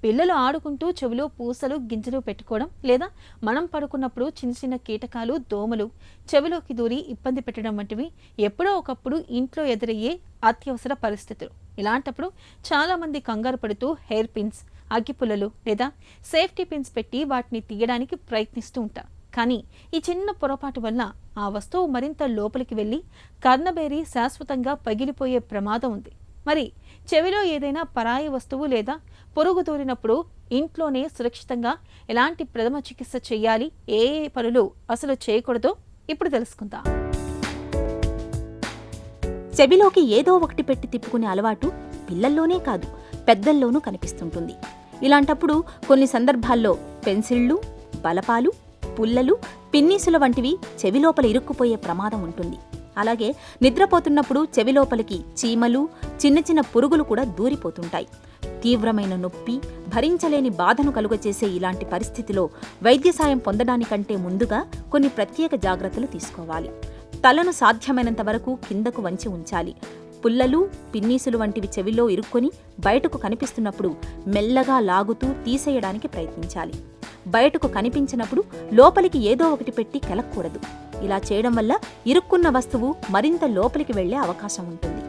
పిల్లలు ఆడుకుంటూ చెవిలో పూసలు గింజలు పెట్టుకోవడం, లేదా మనం పడుకున్నప్పుడు చిన్న చిన్న కీటకాలు, దోమలు చెవిలోకి దూరి ఇబ్బంది పెట్టడం వంటివి ఎప్పుడో ఒకప్పుడు ఇంట్లో ఎదురయ్యే అత్యవసర పరిస్థితులు. ఇలాంటప్పుడు చాలా మంది కంగారు పడుతూ హెయిర్ పిన్స్, అగ్గిపుల్లలు లేదా సేఫ్టీ పిన్స్ పెట్టి వాటిని తీయడానికి ప్రయత్నిస్తూ ఉంటారు. కానీ ఈ చిన్న పొరపాటు వల్ల ఆ వస్తువు మరింత లోపలికి వెళ్ళి కర్ణబేరి శాశ్వతంగా పగిలిపోయే ప్రమాదం ఉంది. మరి చెవిలో ఏదైనా పరాయి వస్తువు లేదా పురుగు దూరినప్పుడు ఇంట్లోనే సురక్షితంగా ఎలాంటి ప్రథమ చికిత్స చేయాలి, ఏ పనులు అసలు చేయకూడదో ఇప్పుడు తెలుసుకుందాం. చెవిలోకి ఏదో ఒకటి పెట్టి తిప్పుకునే అలవాటు పిల్లల్లోనే కాదు, పెద్దల్లోనూ కనిపిస్తుంటుంది. ఇలాంటప్పుడు కొన్ని సందర్భాల్లో పెన్సిళ్లు, బలపాలు, పుల్లలు, పిన్నీసుల వంటివి చెవిలోపల ఇరుక్కుపోయే ప్రమాదం ఉంటుంది. అలాగే నిద్రపోతున్నప్పుడు చెవిలోపలికి చీమలు, చిన్న చిన్న పురుగులు కూడా దూరిపోతుంటాయి. తీవ్రమైన నొప్పి, భరించలేని బాధను కలుగచేసే ఇలాంటి పరిస్థితిలో వైద్య సాయం పొందడానికంటే ముందుగా కొన్ని ప్రత్యేక జాగ్రత్తలు తీసుకోవాలి. తలను సాధ్యమైనంత వరకు కిందకు వంచి ఉంచాలి. పుల్లలు, పిన్నీసులు వంటివి చెవిలో ఇరుక్కొని బయటకు కనిపిస్తున్నప్పుడు మెల్లగా లాగుతూ తీసేయడానికి ప్రయత్నించాలి. బయటకు కనిపించినప్పుడు లోపలికి ఏదో ఒకటి పెట్టి కెలక్కూడదు. ఇలా చేయడం వల్ల ఇరుక్కున్న వస్తువు మరింత లోపలికి వెళ్లే అవకాశం ఉంటుంది.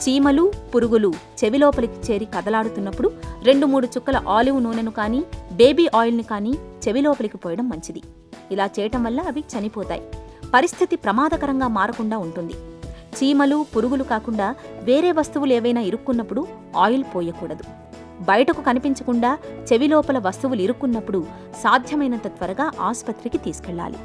చీమలు, పురుగులు చెవిలోపలికి చేరి కదలాడుతున్నప్పుడు 2-3 చుక్కల ఆలివ్ నూనెను కానీ, బేబీ ఆయిల్ని కానీ చెవిలోపలికి పోయడం మంచిది. ఇలా చేయటం వల్ల అవి చనిపోతాయి. పరిస్థితి ప్రమాదకరంగా మారకుండా ఉంటుంది. చీమలు, పురుగులు కాకుండా వేరే వస్తువులు ఏవైనా ఇరుక్కున్నప్పుడు ఆయిల్ పోయకూడదు. బయటకు కనిపించకుండా చెవిలోపల వస్తువులు ఇరుక్కున్నప్పుడు సాధ్యమైనంత త్వరగా ఆసుపత్రికి తీసుకెళ్లాలి.